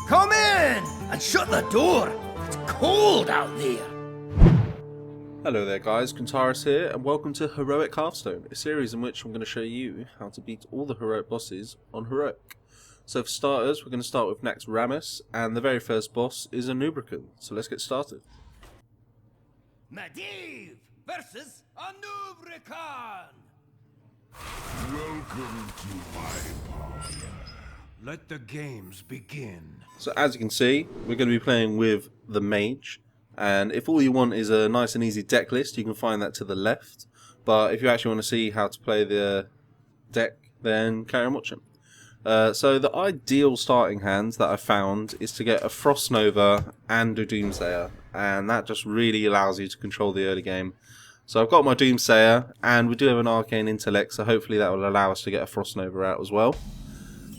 Come in and shut the door. It's cold out there. Hello there guys, Krentaris here, and welcome to Heroic Hearthstone, a series in which I'm going to show you how to beat all the heroic bosses on Heroic. So for starters, we're going to start with Anub'Rehken, and the very first boss is Anub'Rehken, so let's get started. Medivh versus Anub'Rehken. Welcome to my parlor. Let the games begin. So as you can see, we're going to be playing with the Mage, and if all you want is a nice and easy deck list, you can find that to the left. But if you actually want to see how to play the deck, then carry on watching. So the ideal starting hand that I found is to get a Frost Nova and a Doomsayer, and that just really allows you to control the early game. So I've got my Doomsayer, and we do have an Arcane Intellect, so hopefully that will allow us to get a Frost Nova out as well.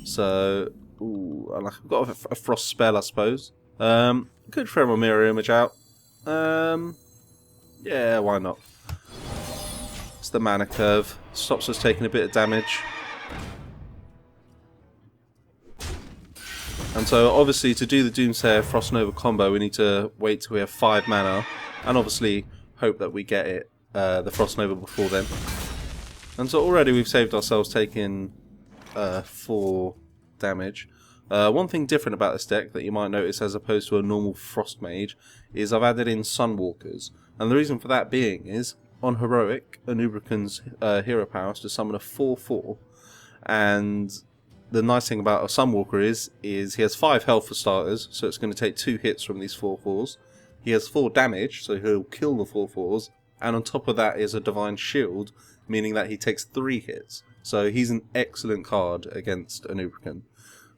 So, ooh, I've got a Frost spell, I suppose. Could throw my Mirror Image out. Yeah, why not? It's the mana curve. Stops us taking a bit of damage. And so, obviously, to do the Doomsayer Frost Nova combo, we need to wait till we have 5 mana, and obviously hope that we get it, the Frost Nova before then. And so already we've saved ourselves taking 4 damage. One thing different about this deck that you might notice as opposed to a normal Frost Mage is I've added in Sunwalkers, and the reason for that being is on Heroic, Anub'Rehken's hero power is to summon a 4/4, and the nice thing about a Sunwalker is he has 5 health for starters, so it's going to take 2 hits from these 4/4s. He has 4 damage, so he'll kill the 4/4s, and on top of that is a Divine Shield, meaning that he takes 3 hits. So he's an excellent card against Anub'Rehken.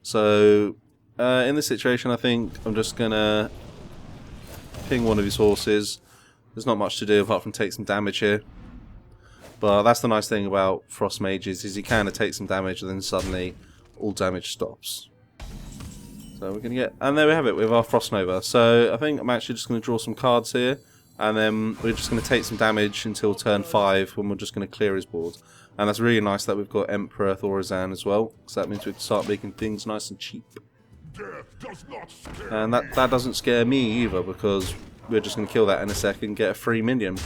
So in this situation, I think I'm just gonna ping one of his horses. There's not much to do apart from take some damage here. But that's the nice thing about Frost Mages, is he kind of takes some damage and then suddenly all damage stops. So we're gonna get, and there we have it with our Frost Nova. So I think I'm actually just gonna draw some cards here, and then we're just gonna take some damage until turn 5 when we're just gonna clear his board. And that's really nice that we've got Emperor Thaurissan as well, because that means we can start making things nice and cheap. And that doesn't scare me either, because we're just going to kill that in a second and get a free minion.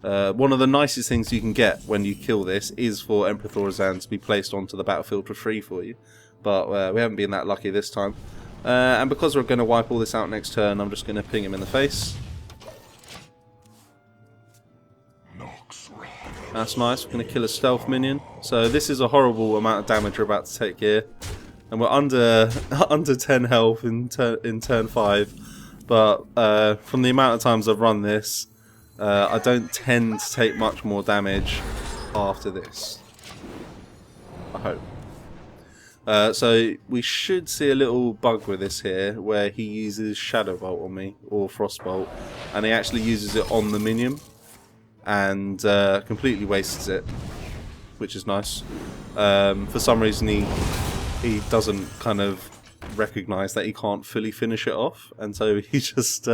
One of the nicest things you can get when you kill this is for Emperor Thaurissan to be placed onto the battlefield for free for you. But we haven't been that lucky this time. And because we're going to wipe all this out next turn, I'm just going to ping him in the face. That's nice, we're going to kill a stealth minion. So this is a horrible amount of damage we're about to take here. And we're under 10 health in turn 5. But from the amount of times I've run this, I don't tend to take much more damage after this. I hope. So we should see a little bug with this here, where he uses Shadow Bolt on me, or Frostbolt, and he actually uses it on the minion. And completely wastes it, which is nice. For some reason he doesn't kind of recognise that he can't fully finish it off, and so he just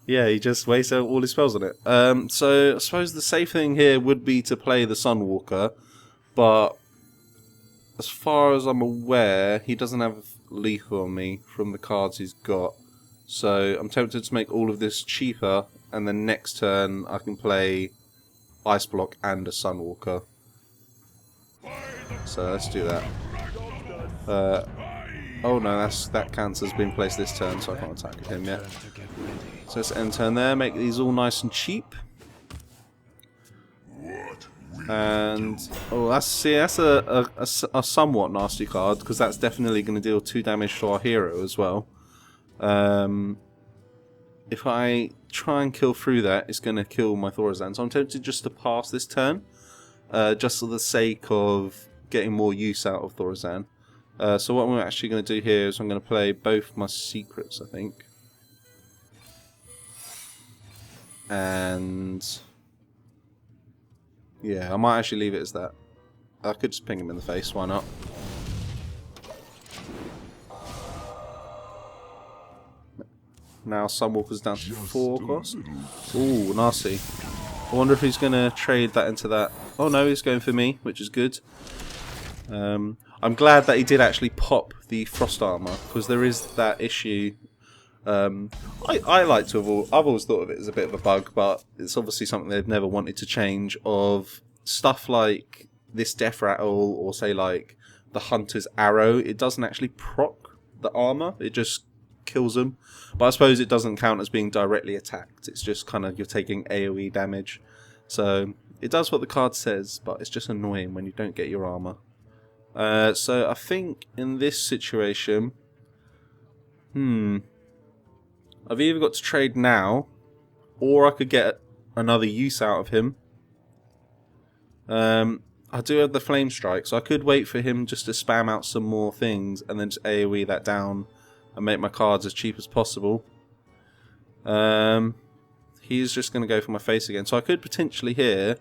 he just wastes out all his spells on it. So I suppose the safe thing here would be to play the Sunwalker, but as far as I'm aware, he doesn't have lethal on me from the cards he's got. So I'm tempted to make all of this cheaper, and then next turn I can play Ice Block and a Sunwalker. So let's do that. Oh no, that cancer's been placed this turn, so I can't attack him yet. So let's end turn there, make these all nice and cheap. And oh, that's a somewhat nasty card, because that's definitely going to deal 2 damage to our hero as well. If I try and kill through that, it's going to kill my Thaurissan. So I'm tempted just to pass this turn, just for the sake of getting more use out of Thaurissan. So what I'm actually going to do here is I'm going to play both my secrets, I think. And yeah, I might actually leave it as that. I could just ping him in the face, why not? Now Sunwalker's down to 4 cost. Ooh, nasty. I wonder if he's going to trade that into that. Oh no, he's going for me, which is good. I'm glad that he did actually pop the frost armor, because there is that issue. I like to have I've always thought of it as a bit of a bug, but it's obviously something they've never wanted to change, of stuff like this death rattle, or say like the hunter's arrow. It doesn't actually proc the armor, it just kills them. But I suppose it doesn't count as being directly attacked, it's just kind of you're taking AoE damage. So it does what the card says, but it's just annoying when you don't get your armor. So I think in this situation, I've either got to trade now, or I could get another use out of him. I do have the Flame Strike, so I could wait for him just to spam out some more things and then just AoE that down and make my cards as cheap as possible. He's just going to go for my face again, so I could potentially here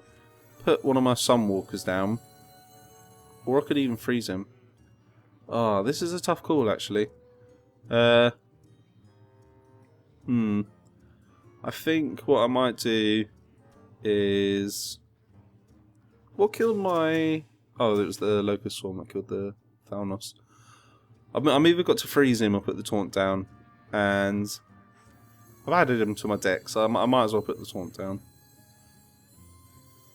put one of my Sunwalkers down, or I could even freeze him. Oh, this is a tough call actually. I think what I might do is... What killed my... Oh, it was the Locust Swarm that killed the Thalnos. I've either got to freeze him or put the Taunt down, and I've added him to my deck, so I might as well put the Taunt down.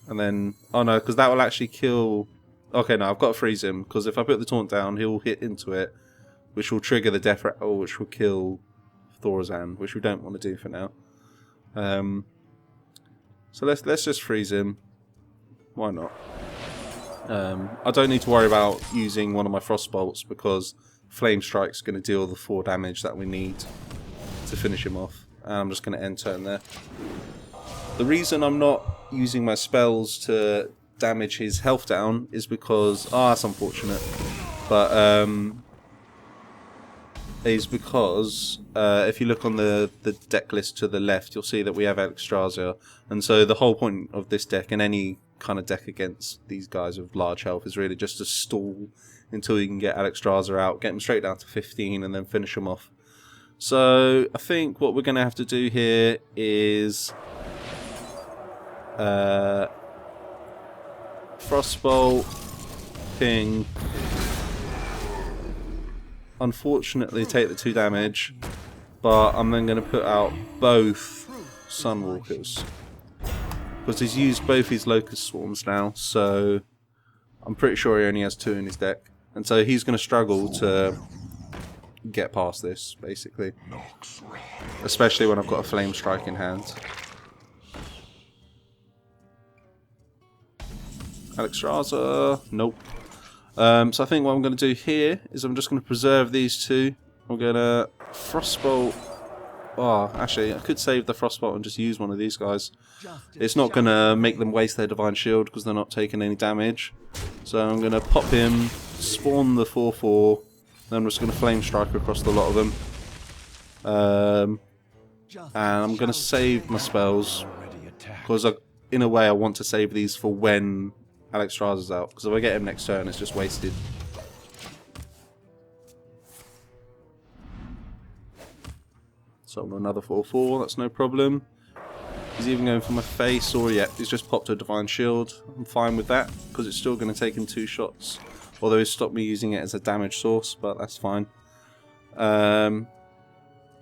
And then... Oh no, because that will actually kill... Okay, no, I've got to freeze him, because if I put the Taunt down, he'll hit into it, which will trigger the Death Rattle, which will kill Thorazan, which we don't want to do for now. So let's just freeze him. Why not? I don't need to worry about using one of my Frost Bolts, because Flame Strike's going to deal the 4 damage that we need to finish him off. And I'm just going to end turn there. The reason I'm not using my spells to damage his health down is because... that's unfortunate. But, is because if you look on the deck list to the left, you'll see that we have Alexstrasza. And so the whole point of this deck, and any kind of deck against these guys with large health, is really just to stall until you can get Alexstrasza out, get him straight down to 15, and then finish him off. So I think what we're going to have to do here is Frostbolt, ping, unfortunately take the 2 damage, but I'm then going to put out both Sunwalkers, because he's used both his Locust Swarms now, so I'm pretty sure he only has 2 in his deck, and so he's going to struggle to get past this, basically, especially when I've got a Flame Strike in hand. Alexstrasza, nope. So I think what I'm going to do here is I'm just going to preserve these 2. I'm going to Frostbolt. Oh, actually, I could save the Frostbolt and just use one of these guys. It's not going to make them waste their Divine Shield because they're not taking any damage. So I'm going to pop him, spawn the 4/4, then I'm just going to Flame Strike across the lot of them. And I'm going to save my spells, because in a way I want to save these for when Alexstrasza's out, because if I get him next turn it's just wasted. So I'm another 4/4, that's no problem. He's even going for my face, or yeah, he's just popped a Divine Shield. I'm fine with that, because it's still going to take him 2 shots. Although he's stopped me using it as a damage source, but that's fine.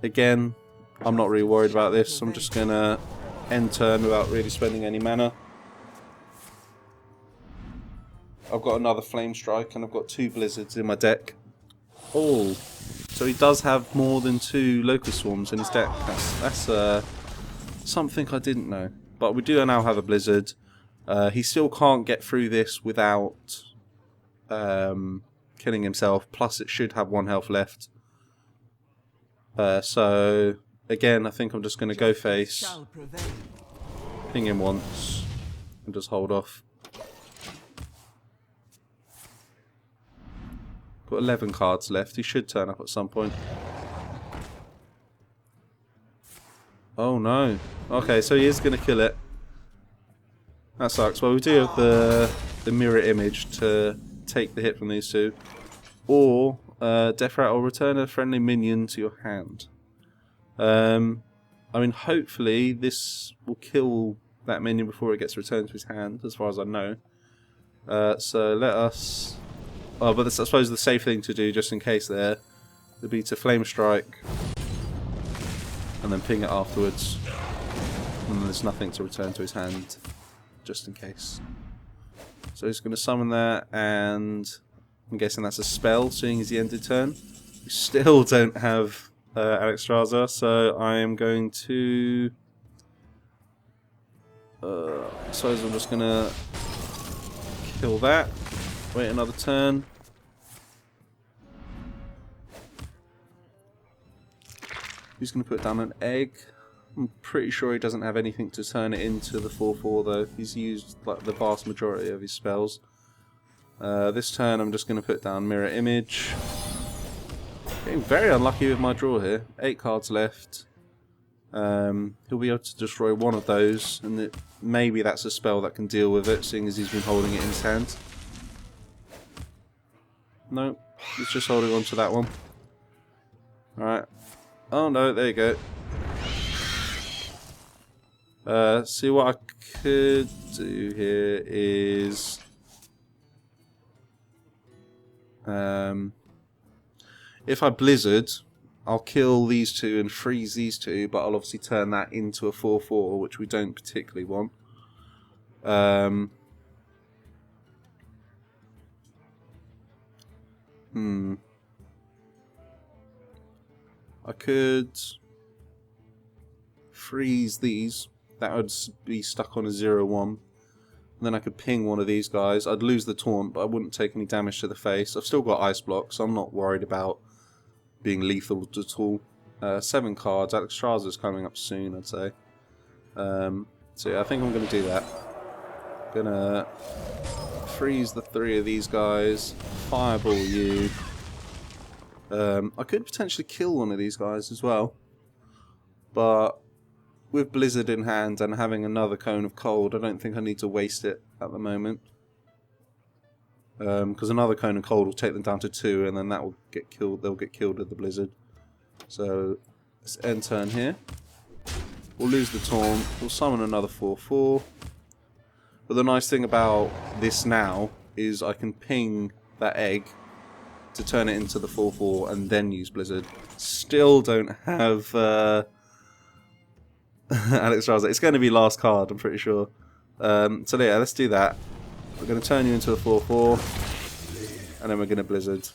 Again, I'm not really worried about this. I'm just going to end turn without really spending any mana. I've got another Flame Strike, and I've got 2 Blizzards in my deck. Oh, so he does have more than 2 Locust Swarms in his deck. That's something I didn't know. But we do now have a Blizzard. He still can't get through this without killing himself. Plus, it should have 1 health left. So, again, I think I'm just going to go face, ping him once, and just hold off. Got 11 cards left. He should turn up at some point. Oh no. Okay, so he is going to kill it. That sucks. Well, we do have the mirror image to take the hit from these 2. Or, Death Rattle, return a friendly minion to your hand. I mean, hopefully this will kill that minion before it gets returned to his hand, as far as I know. So let us but I suppose the safe thing to do, just in case there, would be to Flame Strike and then ping it afterwards. And then there's nothing to return to his hand, just in case. So he's going to summon that, and I'm guessing that's a spell, seeing as the ended turn. We still don't have Alexstrasza, so I am going to... I suppose I'm just going to kill that, wait another turn. He's going to put down an egg. I'm pretty sure he doesn't have anything to turn it into the 4/4 though. He's used like the vast majority of his spells. This turn I'm just going to put down Mirror Image. Getting very unlucky with my draw here. 8 cards left. He'll be able to destroy one of those, and maybe that's a spell that can deal with it, seeing as he's been holding it in his hand. Nope, he's just holding on to that one. Alright. Oh no, there you go. See what I could do here is if I Blizzard, I'll kill these two and freeze these two, but I'll obviously turn that into a 4/4, which we don't particularly want. I could freeze these. That would be stuck on a 0/1. Then I could ping one of these guys. I'd lose the taunt, but I wouldn't take any damage to the face. I've still got Ice Block, so I'm not worried about being lethal at all. 7 cards. Alexstrasza's coming up soon, I'd say. So yeah, I think I'm going to do that. Gonna freeze the 3 of these guys. Fireball you. I could potentially kill one of these guys as well, but with Blizzard in hand and having another Cone of Cold, I don't think I need to waste it at the moment. Because another Cone of Cold will take them down to 2, and then that will get killed. They'll get killed with the Blizzard. So let's end turn here. We'll lose the taunt. We'll summon another 4/4. But the nice thing about this now is I can ping that egg to turn it into the 4/4 and then use Blizzard. Still don't have Alexstrasza. It's going to be last card, I'm pretty sure. So yeah, let's do that. We're going to turn you into a 4/4, and then we're going to Blizzard.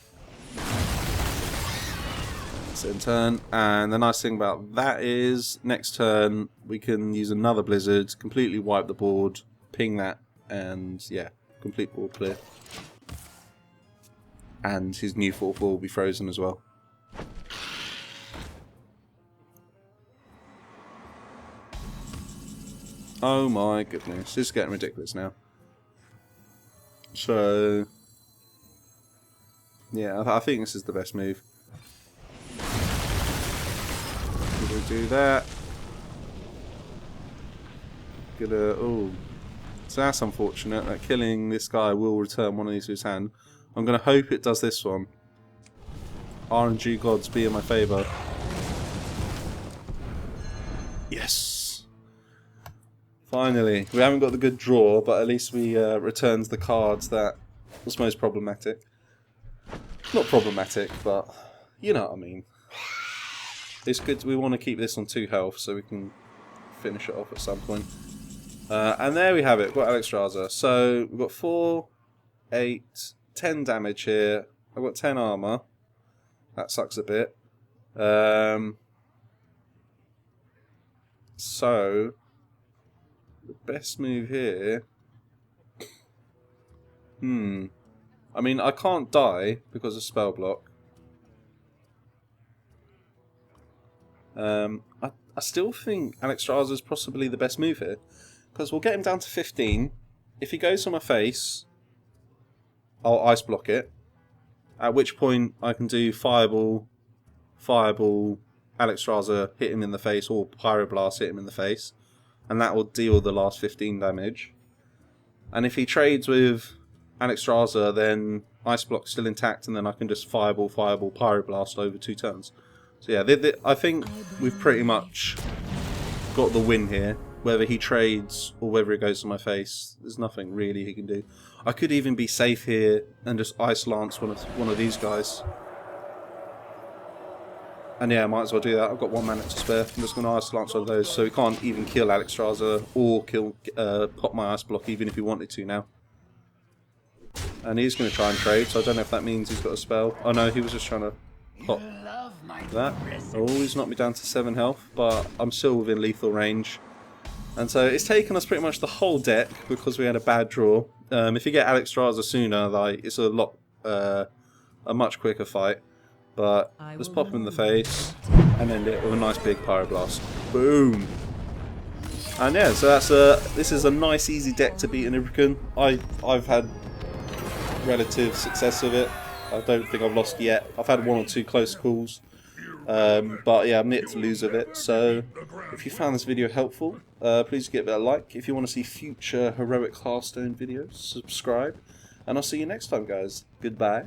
Let's end turn, and the nice thing about that is next turn we can use another Blizzard, completely wipe the board, ping that, and yeah, complete board clear. And his new 4/4 will be frozen as well. Oh my goodness, this is getting ridiculous now. So, yeah, I think this is the best move. Gonna do that. Oh, so that's unfortunate that killing this guy will return one of these to his hand. I'm gonna hope it does this one. RNG gods be in my favour. Yes! Finally. We haven't got the good draw, but at least we returned the cards that was most problematic. Not problematic, but you know what I mean. It's good. We want to keep this on 2 health so we can finish it off at some point. And there we have it. We've got Alexstrasza. So we've got 4, 8, 10 damage here. I've got 10 armor. That sucks a bit. So the best move here. I mean, I can't die because of spell block. I still think Alexstrasza is possibly the best move here, because we'll get him down to 15. If he goes on my face, I'll ice block it. At which point I can do Fireball, Alexstrasza, hit him in the face, or Pyroblast, hit him in the face, and that will deal the last 15 damage. And if he trades with Alexstrasza, then Ice Block's still intact, and then I can just Fireball, Pyroblast over 2 turns. So yeah, I think we've pretty much got the win here. Whether he trades or whether it goes to my face, there's nothing really he can do. I could even be safe here and just Ice Lance one of these guys. And yeah, I might as well do that. I've got 1 mana to spare. I'm just going to Ice Lance one of those, so he can't even kill Alexstrasza or kill pop my Ice Block, even if he wanted to now. And he's going to try and trade, so I don't know if that means he's got a spell. Oh no, he was just trying to pop that. Oh, he's knocked me down to 7 health, but I'm still within lethal range. And so it's taken us pretty much the whole deck because we had a bad draw. If you get Alexstrasza sooner, like, it's a much quicker fight. But let's pop him in the face and end it with a nice big Pyroblast. Boom! And yeah, so that's this is a nice easy deck to beat Anub'Rehken. I've had relative success with it. I don't think I've lost yet. I've had 1 or 2 close calls. But yeah, I'm yet to lose with it. So if you found this video helpful, please give it a like. If you want to see future heroic Hearthstone videos, subscribe. And I'll see you next time, guys. Goodbye.